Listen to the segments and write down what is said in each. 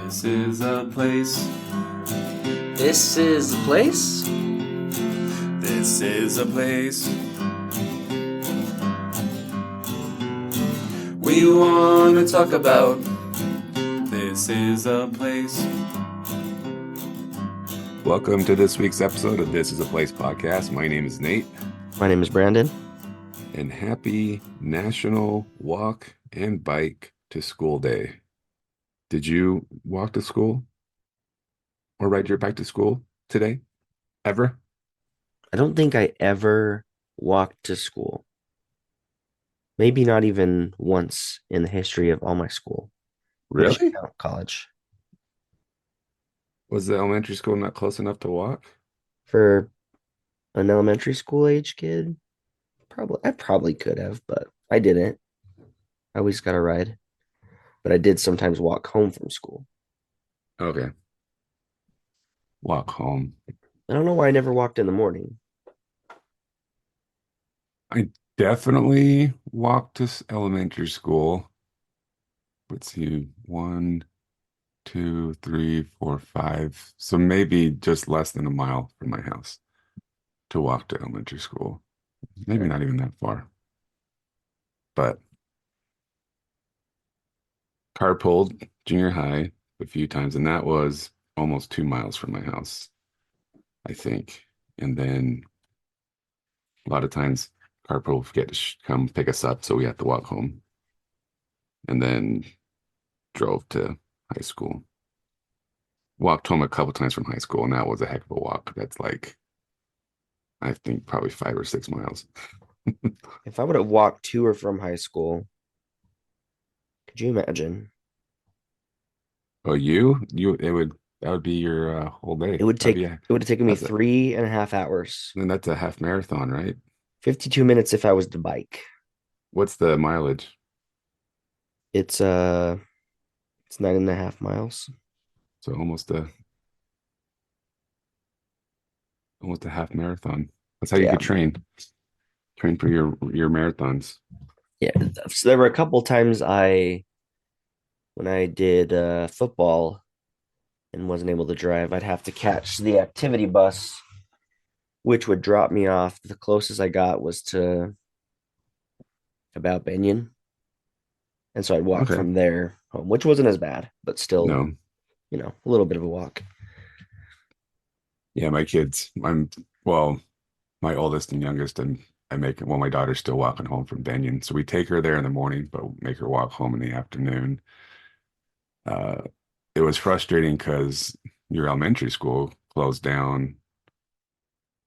This is a place. This is the place? This is a place. We want to talk about. This is a place. Welcome to this week's episode of This is a Place podcast. My name is Nate. My name is Brandon. And happy National Walk and Bike to School Day. Did you walk to school or ride your bike to school today? Ever? I don't think I ever walked to school. Maybe not even once in the history of all my school. Which Really? count college. Was the elementary school not close enough to walk? For an elementary school age kid, I probably could have, but I didn't. I always got a ride. But I did sometimes walk home from school. Okay. Walk home. I don't know why I never walked in the morning. I definitely walked to elementary school. Let's see, 1, 2, 3, 4, 5. So maybe just less than a mile from my house to walk to elementary school. Maybe not even that far. But carpooled junior high a few times, and that was almost 2 miles from my house, I think. And then a lot of times carpool would forget to come pick us up, so we had to walk home. And then drove to high school. Walked home a couple times from high school, and that was a heck of a walk. That's like, I think probably 5 or 6 miles. If I would have walked to or from high school, could you imagine? Oh, that would be your whole day. It would have taken me that's 3.5 hours. then that's a half marathon, right? 52 minutes if I was the bike. What's the mileage? It's 9.5 miles. So almost a half marathon. That's how you could train for your marathons. Yeah. So there were a couple times when I did football and wasn't able to drive, I'd have to catch the activity bus, which would drop me off. The closest I got was to about Benyon. And so I'd walk from there home, which wasn't as bad, but still, No. a little bit of a walk. Yeah, my oldest and youngest, and my daughter's still walking home from Benyon. So we take her there in the morning, but make her walk home in the afternoon. It was frustrating because your elementary school closed down, I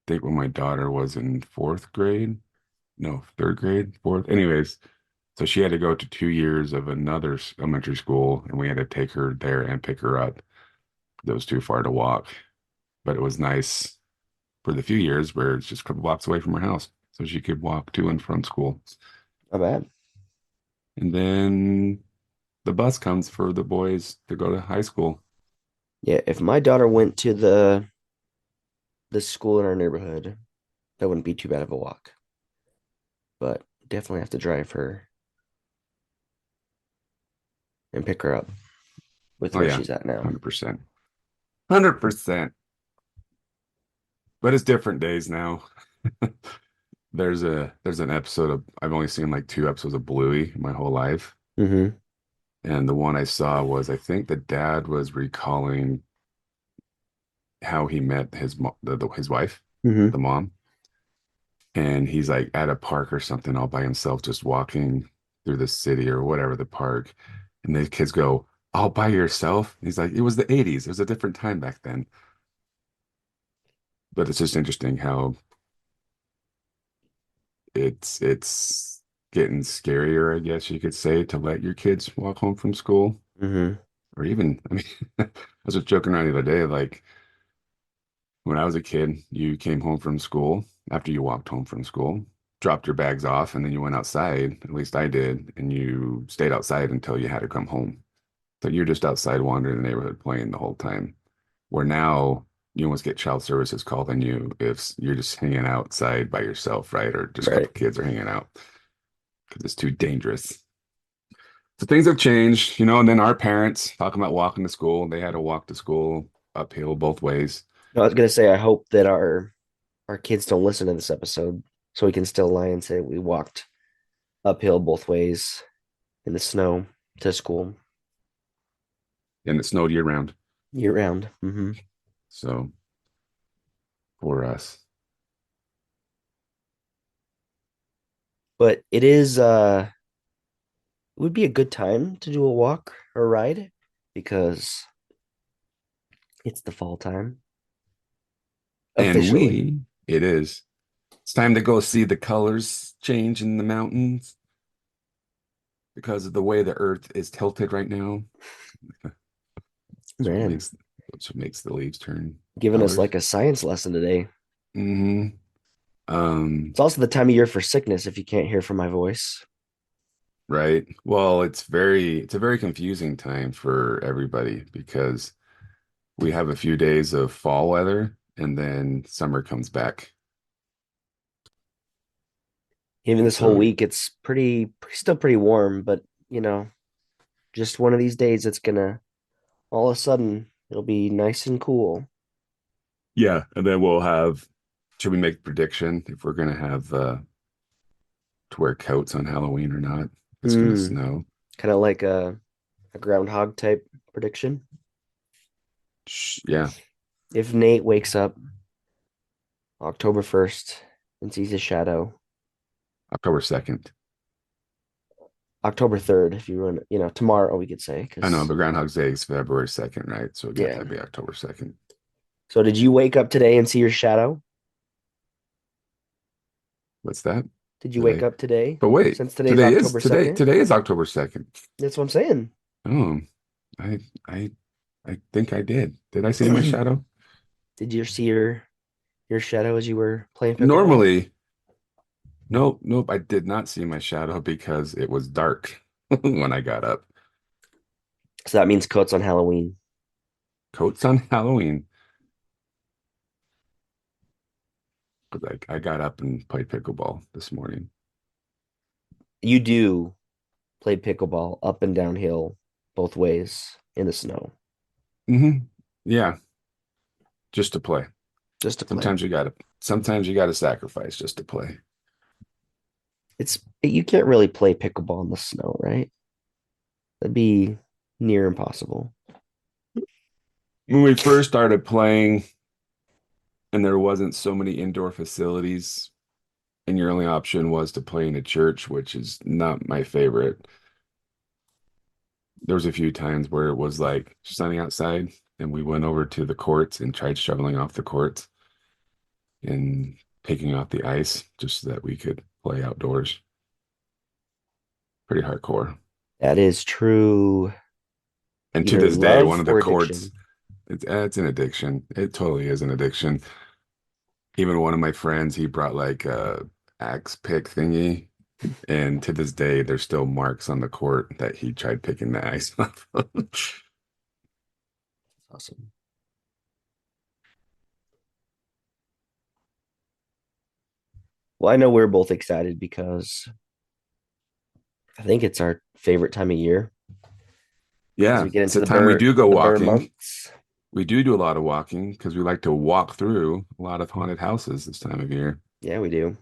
think when my daughter was in third grade, fourth. Anyways, so she had to go to 2 years of another elementary school, and we had to take her there and pick her up. That was too far to walk, but it was nice for the few years where it's just a couple blocks away from her house, so she could walk to and from school. Not bad. And then the bus comes for the boys to go to high school. Yeah, if my daughter went to the school in our neighborhood, that wouldn't be too bad of a walk. But definitely have to drive her and pick her up with where she's at now. 100%. 100%. But it's different days now. There's an episode of, I've only seen like 2 episodes of Bluey my whole life. Mm-hmm. And the one I saw was, I think the dad was recalling how he met his wife, Mm-hmm. the mom. And he's like at a park or something all by himself, just walking through the city or whatever, the park. And the kids go, "All by yourself?" He's like, "It was the 80s. It was a different time back then." But it's just interesting how it's getting scarier, I guess you could say, to let your kids walk home from school. Mm-hmm. Or even, I mean, I was just joking around the other day, like when I was a kid, you came home from school after you walked home from school, dropped your bags off, and then you went outside. At least I did, and you stayed outside until you had to come home. So you're just outside wandering the neighborhood playing the whole time. Where now you almost get child services called on you if you're just hanging outside by yourself, right? Or just a couple kids are hanging out because it's too dangerous. So things have changed, and then our parents talking about walking to school, they had to walk to school uphill both ways. No, I was gonna say I hope that our kids don't listen to this episode, so we can still lie and say we walked uphill both ways in the snow to school And it snowed year round. year round. So for us. But it would be a good time to do a walk or ride because it's the fall time. And Officially. it is. It's time to go see the colors change in the mountains because of the way the earth is tilted right now. Man, That's what makes the leaves turn giving us colors. like a science lesson today. hmm It's also the time of year for sickness if you can't hear from my voice. Right. Well, it's a very confusing time for everybody because we have a few days of fall weather and then summer comes back. Even this whole So week, it's still pretty warm, but just one of these days, it's gonna all of a sudden it'll be nice and cool. yeah, and then should we make a prediction if we're gonna have to wear coats on Halloween or not? It's gonna Hmm. snow. Kind of like a groundhog type prediction. Yeah, If Nate wakes up October 1st and sees his shadow, October 2nd. October 3rd, if you run, tomorrow we could say, I know, because but Groundhog's Day is February 2nd, right? So it got yeah. to be October 2nd. So did you wake up today and see your shadow? What's that? Did you wake Today? up today? But wait, Since today's October 2nd? today is October 2nd. That's what I'm saying. Oh, I I I think I did. Did I see my shadow? Did you see your shadow as you were playing pickleball? Normally, nope, I did not see my shadow because it was dark when I got up. So that means coats on Halloween. Coats on Halloween. But I got up and played pickleball this morning. You do play pickleball up and downhill both ways in the snow Yeah, just to play. just to play. Sometimes you gotta sacrifice just to play. You can't really play pickleball in the snow, right? That'd be near impossible. When we first started playing and there wasn't so many indoor facilities, and your only option was to play in a church, which is not my favorite. There was a few times where it was like sunny outside, and we went over to the courts and tried shoveling off the courts and taking off the ice just so that we could play outdoors. Pretty hardcore. That is true. And to Either this day, love one of the or courts, addiction. it's an addiction. It totally is an addiction. Even one of my friends, he brought like a axe pick thingy. And to this day, there's still marks on the court that he tried picking the ice off. Awesome. Well, I know we're both excited because I think it's our favorite time of year as Yeah, we get it's into the time we do go the burr walking. months. We do a lot of walking because we like to walk through a lot of haunted houses this time of year. Yeah, we do.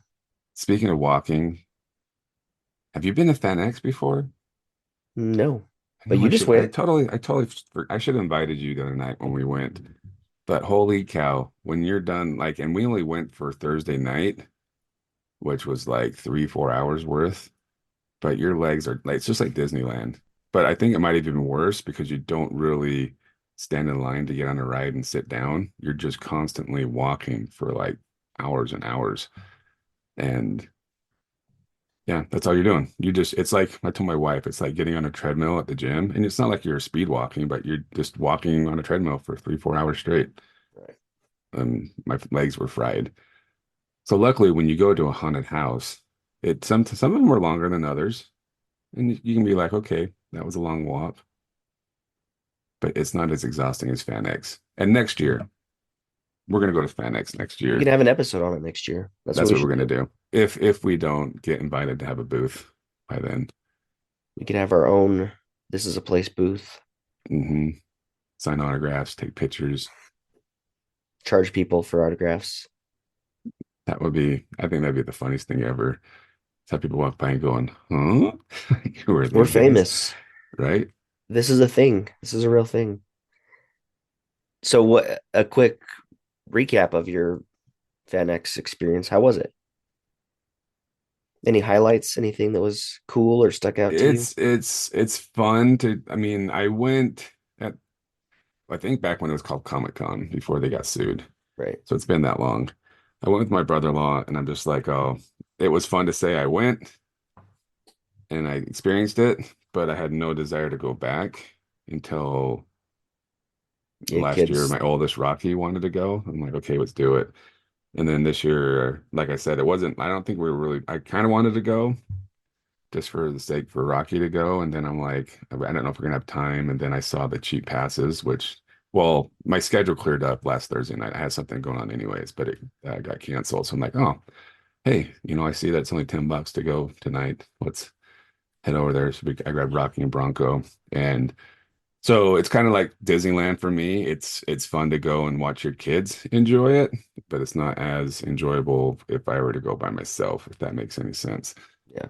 Speaking of walking, have you been to Fan X before? No, I but know you just went. I should have invited you the other night when we went. But holy cow, when you're done, like, and we only went for Thursday night, which was like 3, 4 hours worth. But your legs are like, it's just like Disneyland. But I think it might have been worse because you don't really stand in line to get on a ride and sit down. You're just constantly walking for like hours and hours. And yeah, that's all you're doing. It's like I told my wife, it's like getting on a treadmill at the gym. And it's not like you're speed walking, but you're just walking on a treadmill for 3, 4 hours straight. Right. My legs were fried. So luckily, when you go to a haunted house, some of them are longer than others. And you can be like, okay, that was a long walk, but it's not as exhausting as Fan X. And next year, we're gonna go to Fan X next We year. can have an episode on it next year. That's what That's we what we're should gonna do. do. If we don't get invited to have a booth by then. We could have our own This Is a Place booth, Hmm. Sign autographs, take pictures. charge people for autographs. That would be, I think that'd be the funniest thing ever. To have people walk by and going, huh? Who are We're these guys? famous. Right? This is a thing. This is a real thing. So what a quick recap of your FanX experience. How was it? Any highlights? Anything that was cool or stuck out to you? It's fun to, I mean, I went at, I think back when it was called Comic Con before they got sued. Right. So it's been that long. I went with my brother-in-law and I'm just like, oh, it was fun to say I went and I experienced it, but I had no desire to go back until Yeah, last year. kids. My oldest Rocky wanted to go. I'm like, okay, let's do it. And then this year, like I said, it wasn't, I don't think we were really, I kind of wanted to go just for the sake for Rocky to go. And then I'm like, I don't know if we're gonna have time. And then I saw the cheap passes, which, well, my schedule cleared up last Thursday night. I had something going on anyways, but it got canceled. So I'm like, oh, hey, I see that's only $10 to go tonight. Let's head over there. So I grabbed Rocky and Bronco, and so it's kind of like Disneyland for me. It's fun to go and watch your kids enjoy it, but it's not as enjoyable if I were to go by myself, if that makes any sense. Yeah.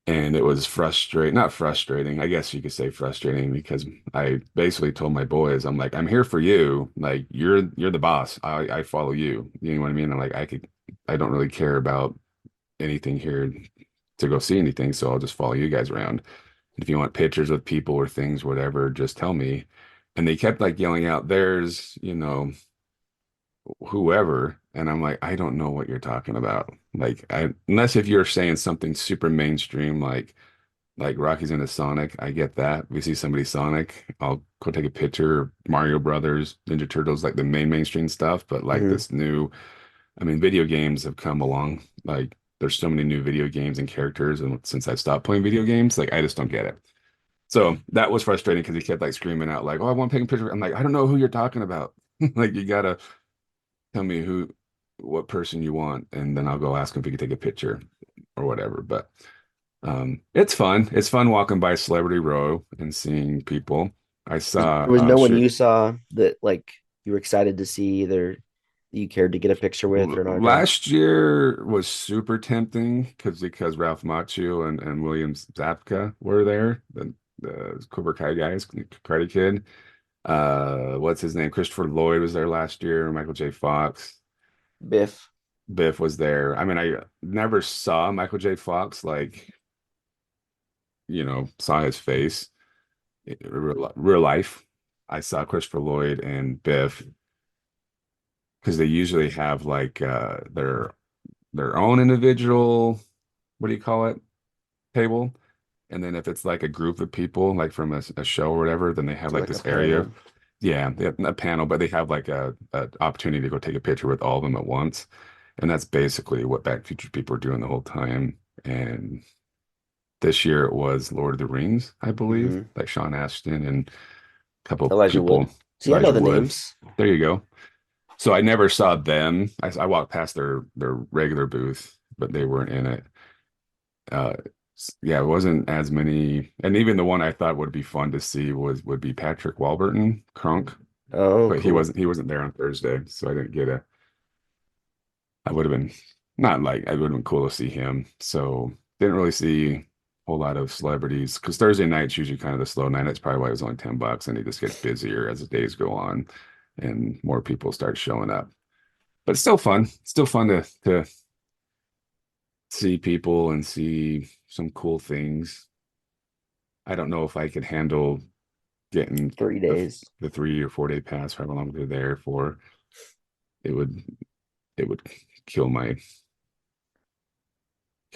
And it was frustrating, not frustrating, I guess you could say frustrating because I basically told my boys, I'm like, I'm here for you. Like you're the boss. I follow you. You know what I mean? I'm like, I don't really care about anything here to go see anything, so I'll just follow you guys around. If you want pictures with people or things, whatever, just tell me. And they kept like yelling out, there's, whoever. And I'm like, I don't know what you're talking about. Like, unless if you're saying something super mainstream, like Rocky's into Sonic, I get that. We see somebody Sonic, I'll go take a picture. Mario Brothers, Ninja Turtles, like the mainstream stuff. But like Hmm. this new, I mean, video games have come along. Like, there's so many new video games and characters, and since I stopped playing video games, like I just don't get it. So that was frustrating because he kept like screaming out, like, "Oh, I want to take a picture." I'm like, I don't know who you're talking about. Like, you gotta tell me what person you want, and then I'll go ask him if he could take a picture or whatever. But it's fun. It's fun walking by Celebrity Row and seeing people. I saw There was no one Sugar. you saw that like you were excited to see either that you cared to get a picture with or an autograph. Last year was super tempting because Ralph Macchio and William Zabka were there, the Cobra Kai guys, Karate Kid. What's his name? Christopher Lloyd was there last year. Michael J. Fox. Biff. Biff was there. I mean, I never saw Michael J. Fox, like, saw his face in real life. I saw Christopher Lloyd and Biff because they usually have like their own individual, what do you call it? Table. And then if it's like a group of people, like from a show or whatever, then they have So like like a this area. panel. Yeah, they have a panel, but they have like a opportunity to go take a picture with all of them at once. And that's basically what Back to the Future people are doing the whole time. And this year it was Lord of the Rings, I believe, Hmm. like Sean Astin and a couple Elijah people, Wood. See, I know Elijah the Wood. names. There you go. So I never saw them. I walked past their regular booth, but they weren't in it. Uh, yeah, it wasn't as many, and even the one I thought would be fun to see would be Patrick Warburton, Crunk, Oh, but he cool. wasn't he wasn't there on Thursday, so I didn't get a. I would have been not like I would have been cool to see him. So didn't really see a whole lot of celebrities because Thursday night's usually kind of the slow night. That's probably why it was only $10, and it just gets busier as the days go on, and more people start showing up. But it's still fun. Still fun to see people and see some cool things. I don't know if I could handle getting Three the days. the 3 or 4 day pass, however long they're there for. It would it would kill my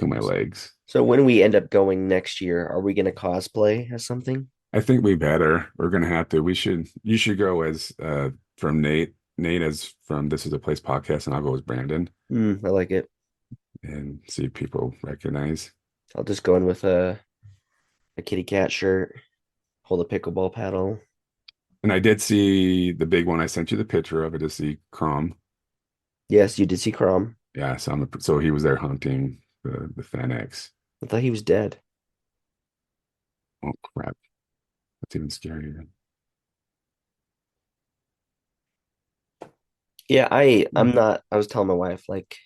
legs. So when we end up going next year, are we going to cosplay as something? I think we better. We're gonna have to. You should go as from Nate. Nate as from This Is a Place podcast, and I'll go as Brandon I like it. and see if people recognize. I'll just go in with a kitty cat shirt, hold a pickleball paddle. And I did see the big one. I sent you the picture of it to see Crom. Yes, you did see Crom. Yeah, so he was there hunting the Fan X. I thought he was dead. Oh crap. That's even scarier. Yeah, I'm not. I was telling my wife like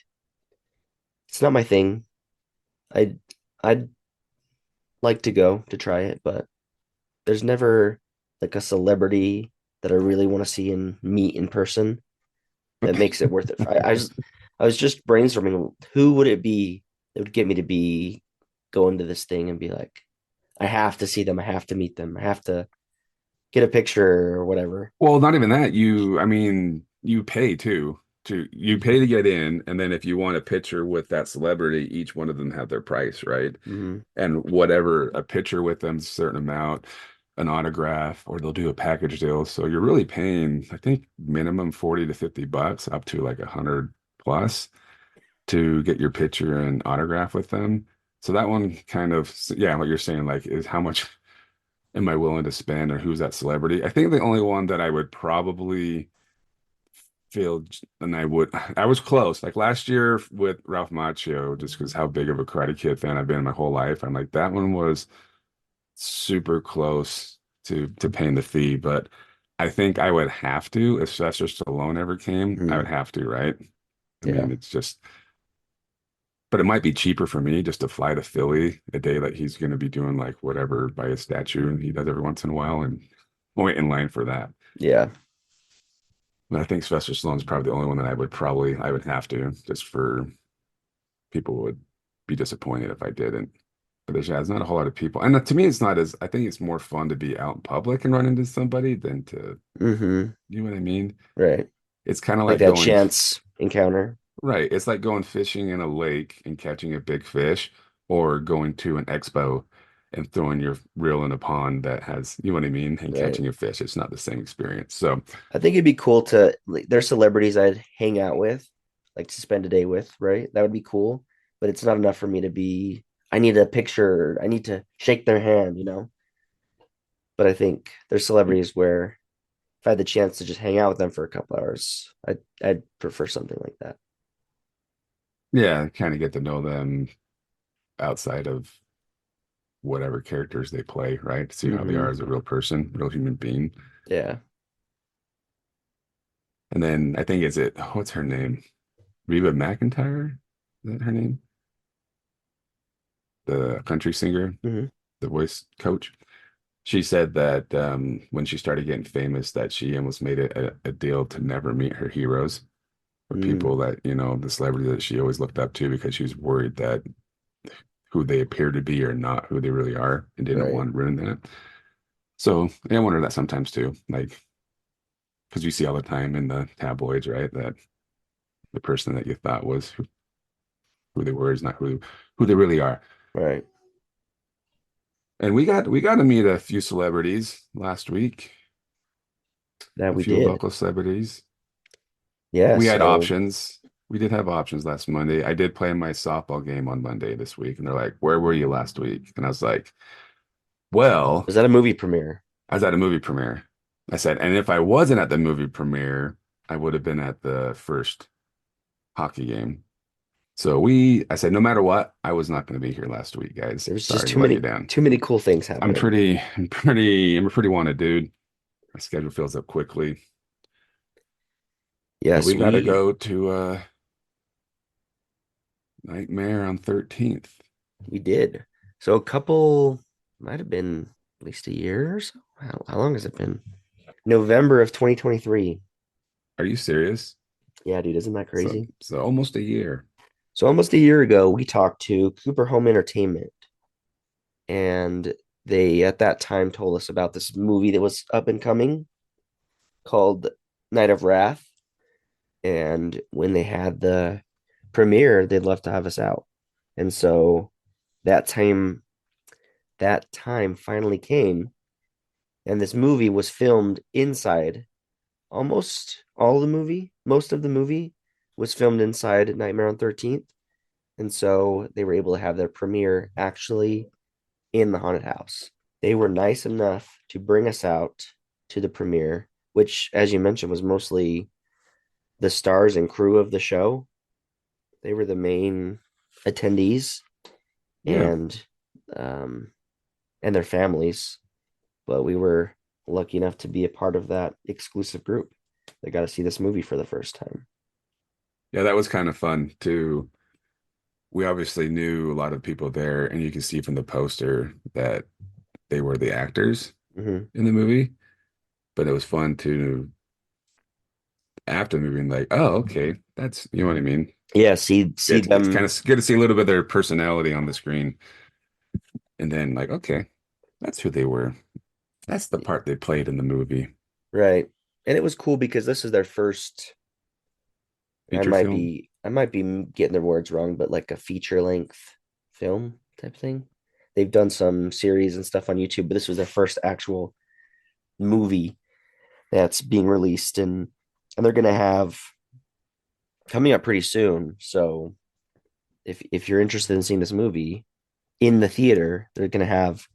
it's not my thing. I'd like to go to try it, but there's never like a celebrity that I really want to see and meet in person that makes it worth it. I was just brainstorming who would it be that would get me to be going to this thing and be like, I have to see them, I have to meet them, I have to get a picture or whatever. Well, not even that. I mean, you pay too. You pay to get in, and then if you want a picture with that celebrity, each one of them have their price, right? Hmm. And whatever a picture with them, a certain amount, an autograph, or they'll do a package deal. So you're really paying, I think, minimum 40 to $50, up to like 100 plus to get your picture and autograph with them. So that one kind of, yeah, what you're saying, like, is how much am I willing to spend or who's that celebrity? I think the only one that I would probably feel, and I was close. Like last year with Ralph Macchio, just because how big of a Karate Kid fan I've been my whole life. I'm like, that one was super close to paying the fee, but I think I would have to if Sylvester Stallone ever came. I would Hmm. have to, right? I Yeah. mean, it's just, but it might be cheaper for me just to fly to Philly a day that he's going to be doing like whatever by his statue and he does every once in a while and wait in line for that. Yeah. But I think Sylvester Stallone's probably the only one that I would have to just for people would be disappointed if I didn't. But there's not a whole lot of people. And to me, it's not as, I think it's more fun to be out in public and run into somebody than to, Hmm. you know what I mean? Right. It's kind of Like like that going, chance encounter. right. It's like going fishing in a lake and catching a big fish or going to an expo and throwing your reel in a pond that has, you know what I mean, and Right. catching a fish. It's not the same experience. So, I think it'd be cool to like, there's celebrities I'd hang out with, like to spend a day with, right? That would be cool. But it's not enough for me to be, I need a picture, I need to shake their hand, you know? But I think there's celebrities where if I had the chance to just hang out with them for a couple hours, I'd prefer something like that. yeah, kind of get to know them outside of whatever characters they play, right? See how they are Hmm. as a real person, real human being. Yeah. And then I think what's her name? Reba McEntire? Is that her name? The country singer, Hmm. the voice coach. She said that when she started getting famous, that she almost made a deal to never meet her heroes or Mm. people that, the celebrity that she always looked up to because she was worried that who they appear to be are not who they really are and didn't Right. want to ruin that. So yeah, I wonder that sometimes too, like because you see all the time in the tabloids, right? That the person that you thought was who they were is not who they really are. Right. And we got to meet a few celebrities last week, That a we few did. local celebrities. Yeah. We had So options. We did have options last Monday. I did play my softball game on Monday this week, and they're like, "Where were you last week?" And I was like, "Well, was that a movie premiere? I was at a movie premiere." I said, "And if I wasn't at the movie premiere, I would have been at the first hockey game." So I said, no matter what, I was not going to be here last week, guys. There was just Sorry to let you down. too many cool things happening. I'm a pretty wanted dude. My schedule fills up quickly, but Yes, we got to go to Nightmare on 13th. we did. So a couple might have been at least a year or so. How long has it been? November of 2023. Are you serious? Yeah, dude, isn't that So, crazy? so almost a year. So almost a year ago, we talked to Cooper Home Entertainment, and they at that time told us about this movie that was up and coming called Night of Wrath. And when they had the premiere, they'd love to have us out. And so that time, that time finally came, and this movie was filmed inside. Almost all of the movie, most of the movie was filmed inside Nightmare on 13th. And so they were able to have their premiere actually in the haunted house. They were nice enough to bring us out to the premiere, which, as you mentioned, was mostly the stars and crew of the show. They were the main attendees. Yeah. And um, and their families. But we were lucky enough to be a part of that exclusive group that got to see this movie for the first time. Yeah, that was kind of fun too. We obviously knew a lot of people there, and you can see from the poster that they were the actors Hmm. in the movie. But it was fun to after the movie and like, oh, okay, that's you know what I mean. Yeah, see It's kind them. of good to see a little bit of their personality on the screen, and then like, okay, that's who they were. That's the part they played in the movie. Right. And it was cool because this is their first, Feature film. I might be getting their words wrong, but like a feature length film type thing. They've done some series and stuff on YouTube, but this was their first actual movie that's being released, and they're gonna have coming up pretty soon. So if you're interested in seeing this movie in the theater, they're gonna have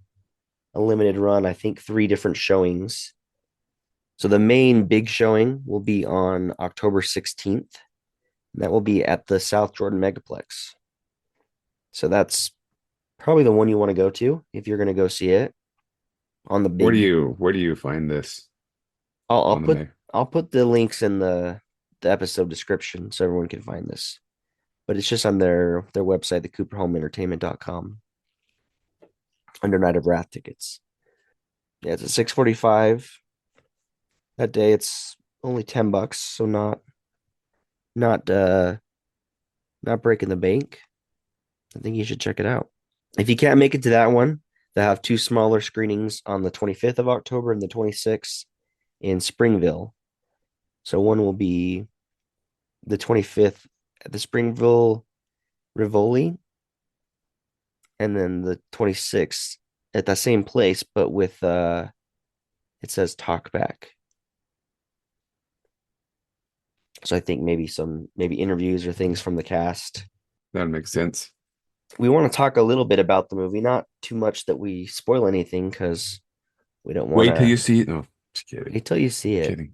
a limited run, I think 3 different showings. So the main big showing will be on October 16th. And that will be at the South Jordan Megaplex. So that's probably the one you want to go to if you're going to go see it on the big. Where do you find this I'll on the put Meg? I'll put the links in the episode description so everyone can find this. But it's just on their website, the cooperhomeentertainment.com, under Night of Wrath tickets. Yeah, it's at 6:45 that day. It's only $10, so not not breaking the bank. I think you should check it out. If you can't make it to that one, they have 2 smaller screenings on the 25th of October and the 26th in Springville. So one will be the 25th at the Springville Rivoli, and then the 26th at that same place, but with it says talk back. So I think maybe interviews or things from the cast. That makes sense. We want to talk a little bit about the movie, not too much that we spoil anything because we don't want Wait till to you see it. No, just kidding. wait till you see it. Kidding.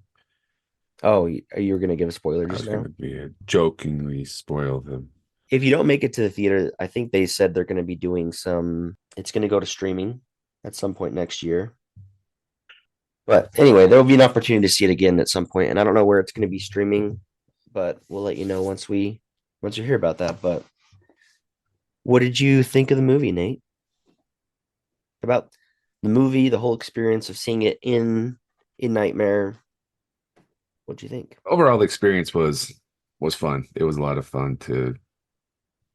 Oh, you were going to give a spoiler I just was now? gonna be jokingly spoil them. If you don't make it to the theater, I think they said they're going to be doing it's going to go to streaming at some point next year. But anyway, there will be an opportunity to see it again at some point, and I don't know where it's going to be streaming, but we'll let you know once you hear about that. But what did you think of the movie, Nate? About the movie, the whole experience of seeing it in Nightmare. What'd you think? Overall, the experience was fun. It was a lot of fun to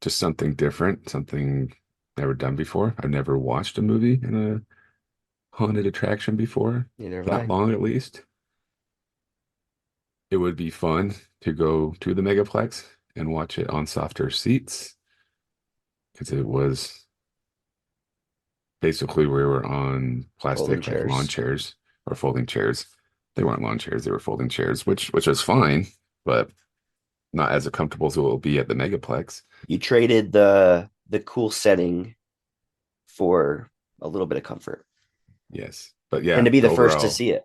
just something different, something never done before. I've never watched a movie in a haunted attraction before, Neither have for that I. long at least. It would be fun to go to the Megaplex and watch it on softer seats because it was basically we were on Folding plastic like lawn chairs. chairs or folding chairs. They weren't lawn chairs, they were folding chairs, which was fine, but not as comfortable as it will be at the Megaplex. You traded the cool setting for a little bit of comfort Yes. But and yeah, to be the first to overall, see it.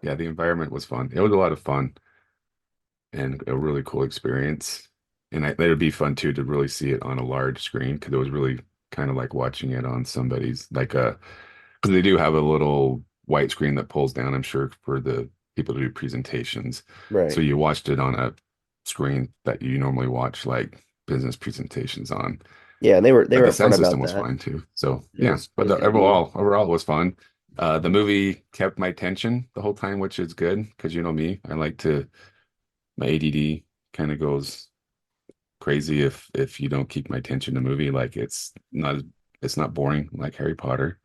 yeah, the environment was fun. It was a lot of fun and a really cool experience. And it would be fun too to really see it on a large screen because it was really kind of like watching it on somebody's because they do have a little white screen that pulls down, I'm sure, for the people to do presentations. So Right. you watched it on a screen that you normally watch like business presentations on. Yeah, and they But were the upfront sound about system was that. fine too. So It yeah, was but going to be overall it was fun. The movie kept my attention the whole time, which is good because you know me, I like to my ADD kind of goes crazy if you don't keep my attention to a movie. Like it's not boring like Harry Potter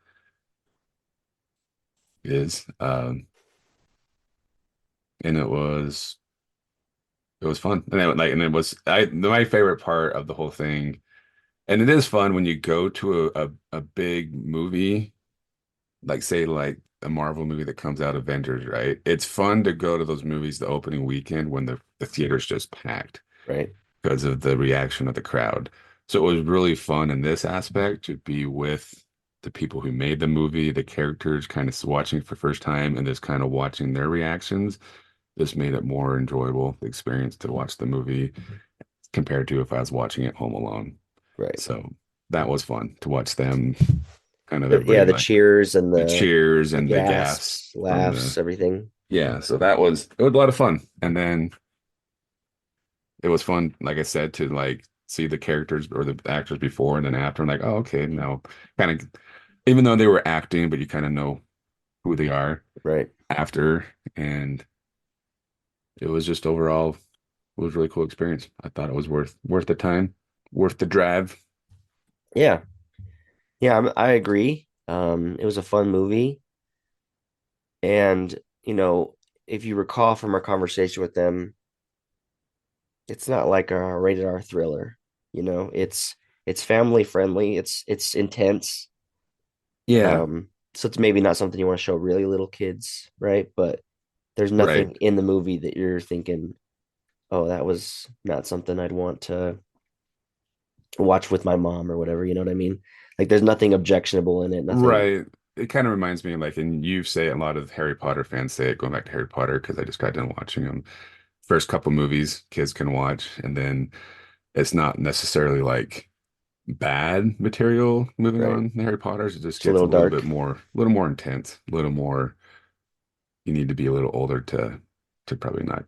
is. And it was fun. And it was my favorite part of the whole thing. And it is fun when you go to a big movie, like say like a Marvel movie that comes out, Avengers, right? It's fun to go to those movies the opening weekend when the theater's just packed right. because of the reaction of the crowd. So it was really fun in this aspect to be with the people who made the movie, the characters kind of watching for the first time and just kind of watching their reactions. This made it more enjoyable experience to watch the movie compared to if I was watching it home alone. Right. So that was fun to watch them kind of everybody Yeah, the like cheers and the cheers the and the gasps gasps, from laughs, the everything. yeah. So it was a lot of fun. And then it was fun, like I said, to like see the characters or the actors before and then after. I'm like, oh, okay, now kind of even though they were acting, but you kind of know who they are Right. after. And it was just overall it was a really cool experience. I thought it was worth the time, worth the drive. Yeah. Yeah, I agree. It was a fun movie. And, you know, if you recall from our conversation with them, it's not like a rated R thriller. It's family friendly. It's intense. Yeah, So it's maybe not something you want to show really little kids, right? But there's right. nothing in the movie that you're thinking, oh, that was not something I'd want to watch with my mom or whatever. You know what I mean? Like there's nothing objectionable in it. Nothing. Right. It kind of reminds me like, and you say it, a lot of Harry Potter fans say it, going back to Harry Potter, because I just got done watching them. First couple movies kids can watch, and then it's not necessarily like bad material moving Right. on in Harry Potter's. It just It's a gets little dark. a little more intense, a little more, you need to be a little older to probably not.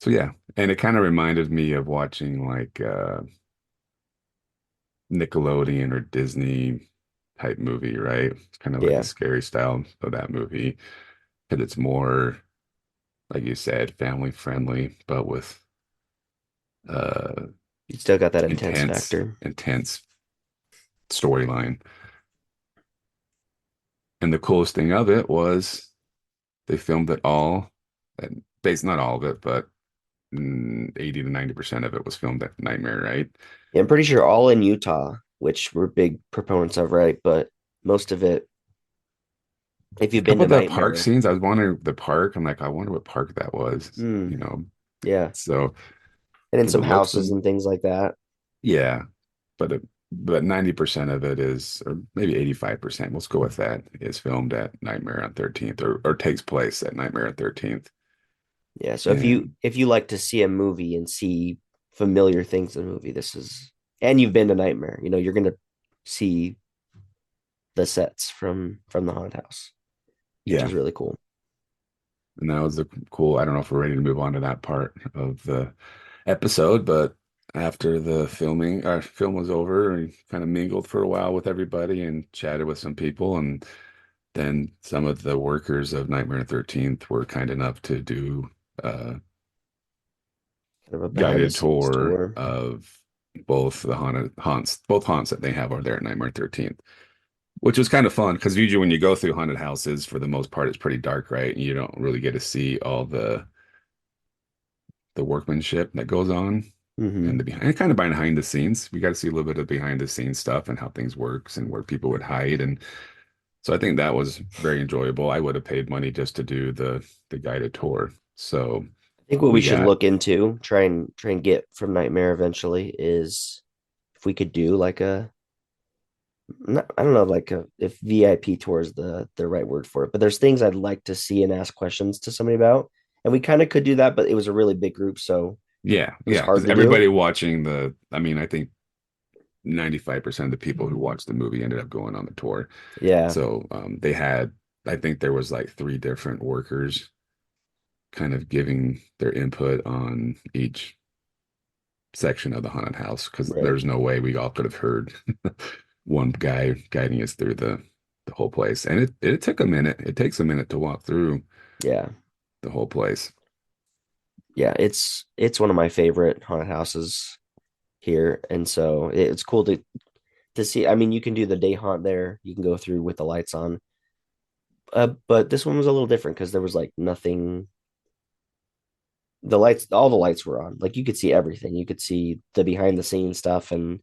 So yeah. And it kind of reminded me of watching like Nickelodeon or Disney type movie, right? It's kind of like the Yeah. scary style of that movie because it's more, like you said, family friendly, but with uh You still got that intense intense, factor. intense storyline. And the coolest thing of it was they filmed it all, and based not all of it, but 80 to 90% of it was filmed at Nightmare, right? Yeah, I'm pretty sure all in Utah, which we're big proponents of, right? But most of it, if A you've been couple to of the park Nightmare, scenes, I was wondering the park. I'm like, I wonder what park that was, hmm, you know. yeah, So, and in because some it looks, houses and things like that. yeah, but 90% of it is, or maybe 85%, let's go with that, is filmed at Nightmare on 13th or takes place at Nightmare on 13th. Yeah, so And if you like to see a movie and see familiar things in a movie, and you've been to Nightmare, you're gonna see the sets from the haunted house, which yeah, is really cool. and that was the cool. I don't know if we're ready to move on to that part of the episode, but after the filming, our film was over, we kind of mingled for a while with everybody and chatted with some people. And then some of the workers of Nightmare on 13th were kind enough to do a Kind of a behind the guided scenes tour tour. of both haunts that they have are there at Nightmare on 13th, which was kind of fun because usually when you go through haunted houses, for the most part, it's pretty dark, right? And you don't really get to see all the workmanship that goes on and Hmm. the behind kind of behind the scenes. We got to see a little bit of behind the scenes stuff and how things works and where people would hide. And so I think that was very enjoyable. I would have paid money just to do the guided tour. So I think what we we should got look into, try and get from Nightmare eventually is if we could do like I don't know, like if VIP tour is the right word for it, but there's things I'd like to see and ask questions to somebody about, and we kind of could do that, but it was a really big group, so yeah, it was yeah, because hard to everybody do. watching I mean, I think 95% of the people who watched the movie ended up going on the tour. Yeah, So they had, I think there was like three different workers kind of giving their input on each section of the haunted house because right. there's no way we all could have heard one guy guiding us through the whole place. And it took a minute. It takes a minute to walk through Yeah, the whole place. yeah. It's one of my favorite haunted houses here, and so it's cool to see. I mean, you can do the day haunt there. You can go through with the lights on, but this one was a little different because there was like nothing. All the lights were on. Like you could see everything. You could see the behind the scenes stuff and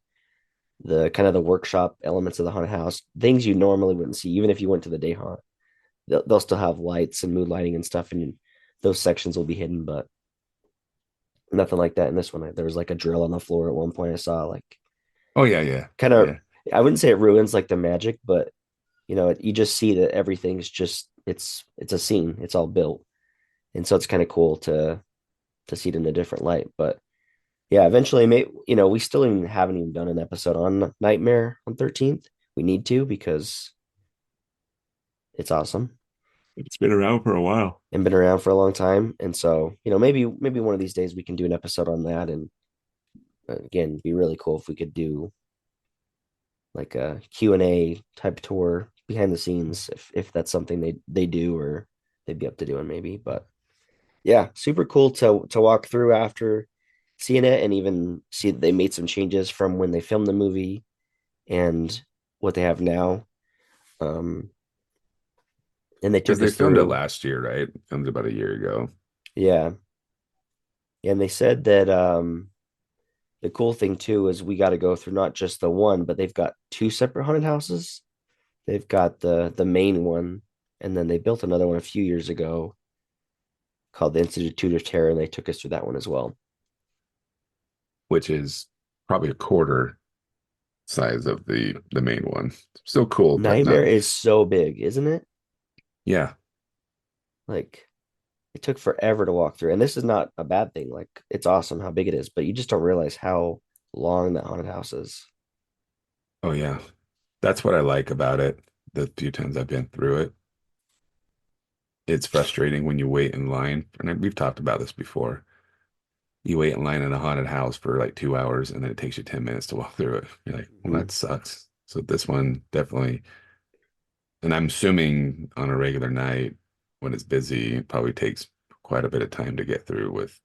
the kind of the workshop elements of the haunted house, things you normally wouldn't see, even if you went to the day haunt. They'll still have lights and mood lighting and stuff, and those sections will be hidden, but nothing like that in this one. There was like a drill on the floor at one point. I saw like Oh yeah, yeah, kind of, yeah, I wouldn't say it ruins like the magic, but you just see that everything's just it's a scene. It's all built, and so it's kind of cool to see it in a different light. But yeah, eventually, we still haven't even done an episode on Nightmare on 13th. we need to because it's awesome It's been around for a while. and been around for a long time. And so, maybe one of these days we can do an episode on that. And again, it'd be really cool if we could do like a Q&A type tour behind the scenes if that's something they do or they'd be up to doing maybe. But yeah, super cool to walk through after seeing it and even see that they made some changes from when they filmed the movie and what they have now. Um, and they Because took they us filmed it through, last year, right? Filmed it about a year ago. yeah. And they said that the cool thing too is we got to go through not just the one, but they've got two separate haunted houses. They've got the main one, and then they built another one a few years ago called the Institute of Terror, and they took us through that one as well. Which is probably a quarter size of the main one. Still cool, but Nightmare not. is so big, isn't it? Yeah. Like it took forever to walk through, and this is not a bad thing. Like it's awesome how big it is, but you just don't realize how long that haunted house is. Oh yeah. That's what I like about it. The few times I've been through it. It's frustrating when you wait in line. And we've talked about this before. You wait in line in a haunted house for like 2 hours and then it takes you 10 minutes to walk through it. You're like, well, Mhm. that sucks. So this one definitely, and I'm assuming on a regular night when it's busy, it probably takes quite a bit of time to get through with,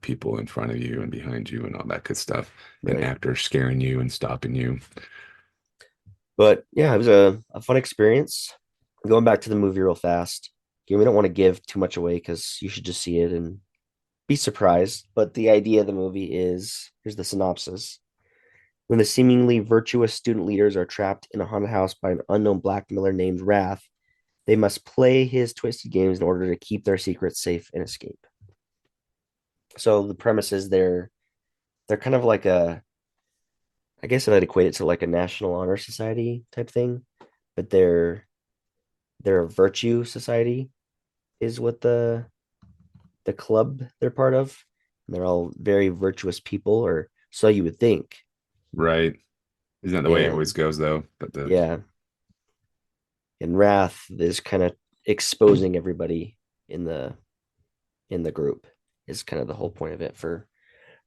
people in front of you and behind you and all that good stuff, and Right. actors scaring you and stopping you. But yeah, it was a fun experience. Going back to the movie real fast. Again, we don't want to give too much away because you should just see it and be surprised. But the idea of the movie is here's the synopsis. When the seemingly virtuous student leaders are trapped in a haunted house by an unknown blackmailer named Wrath, they must play his twisted games in order to keep their secrets safe and escape. So the premise is they're kind of like I guess I'd equate it to like a National Honor Society type thing, but they're a virtue society is what the club they're part of. And they're all very virtuous people, or so you would think. Right. Isn't that the way it always And goes though? But yeah, and Wrath is kind of exposing everybody in the group is kind of the whole point of it for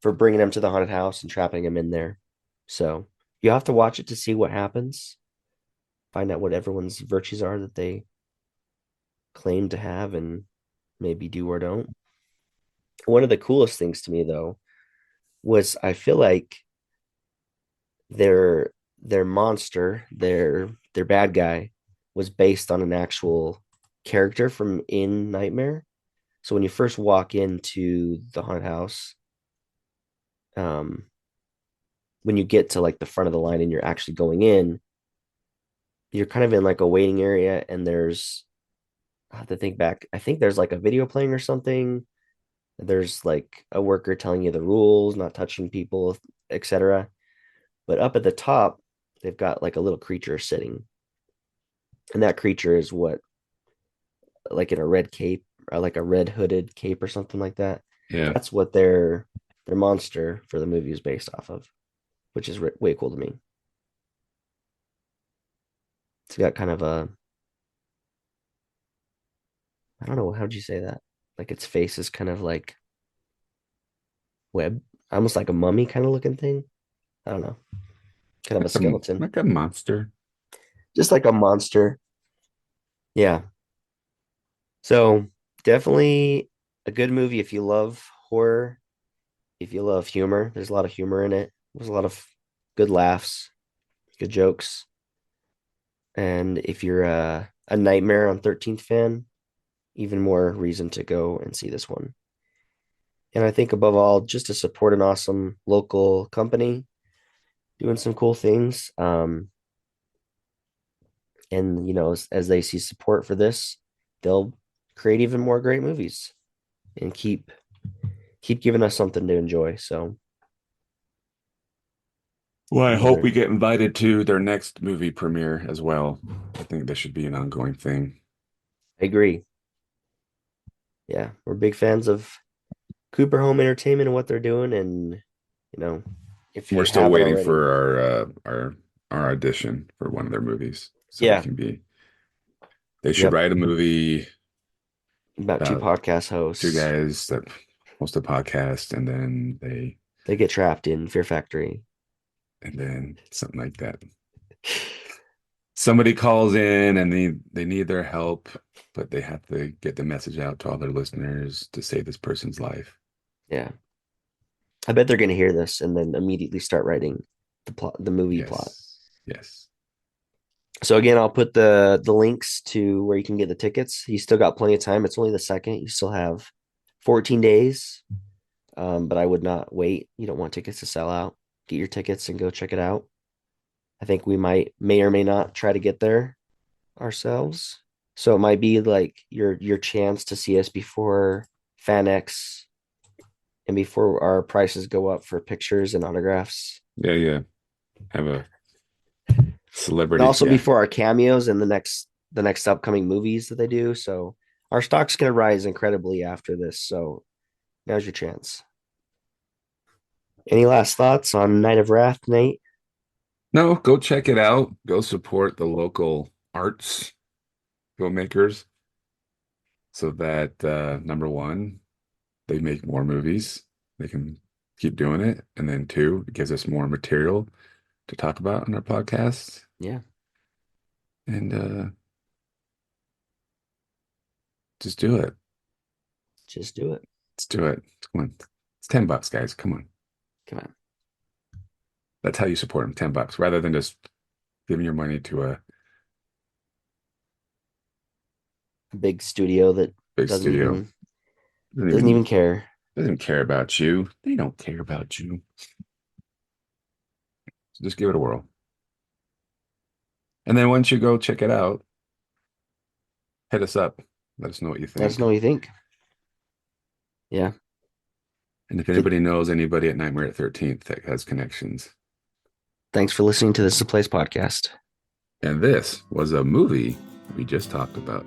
bringing them to the haunted house and trapping them in there. So you have to watch it to see what happens, find out what everyone's virtues are that they claim to have and maybe do or don't. One of the coolest things to me though was I feel like their their monster, their bad guy was based on an actual character from in Nightmare. So when you first walk into the haunted house, um, when you get to like the front of the line and you're actually going in, you're kind of in like a waiting area, and I have to think back. I think there's like a video playing or something. There's like a worker telling you the rules, not touching people, etc. But up at the top, they've got like a little creature sitting, and that creature is what like in a red cape or like a red hooded cape or something like that. yeah. That's what their monster for the movie is based off of, which is way cool to me. It's got kind of a I don't know how'd you say that? Like its face is kind of like web, almost like a mummy kind of looking thing. I don't know, kind of a Like a skeleton, like a monster. just like a monster. Yeah. So definitely a good movie if you love horror, if you love humor. There's a lot of humor in it. There's a lot of good laughs, good jokes. And if you're a Nightmare on 13th fan, even more reason to go and see this one. And I think above all, just to support an awesome local company doing some cool things. And as they see support for this, they'll create even more great movies and keep giving us something to enjoy. So Well, I hope we another, get invited to their next movie premiere as well. I think this should be an ongoing thing. I agree. Yeah, we're big fans of Cooper Home Entertainment and what they're doing. And you know, if We're you still haven't waiting already, for our our audition for one of their movies. So Yeah. we can be. They should Yep. write a movie About two about podcast hosts. two guys that host a podcast, and then They get trapped in Fear Factory. and then something like that. Somebody calls in and they need their help, but they have to get the message out to all their listeners to save this person's life. Yeah. I bet they're going to hear this and then immediately start writing the movie plot. Yes. So again, I'll put the links to where you can get the tickets. You still got plenty of time. It's only the 2nd. You still have 14 days. But I would not wait. You don't want tickets to sell out. Get your tickets and go check it out. I think we may or may not try to get there ourselves. So it might be like your chance to see us before FanX and before our prices go up for pictures and autographs. Yeah. Have a celebrity. And also before our cameos and the next upcoming movies that they do. So our stock's gonna rise incredibly after this. So now's your chance. Any last thoughts on Night of Wrath, Nate? No, go check it out. Go support the local arts filmmakers so that number one, they make more movies. They can keep doing it. And then 2, it gives us more material to talk about in our podcast. Yeah. And just do it. Just do it. Let's do it. Come on. It's $10, guys. Come on. Come on. That's how you support them, $10, rather than just giving your money to a Big studio that big studio. doesn't even care. Doesn't care about you. They don't care about you. So just give it a whirl. And then once you go check it out, hit us up. Let us know what you think. Let us know what you think. Yeah. And if anybody knows anybody at Nightmare at 13th that has connections. Thanks for listening to This Is a Place podcast. And this was a movie we just talked about.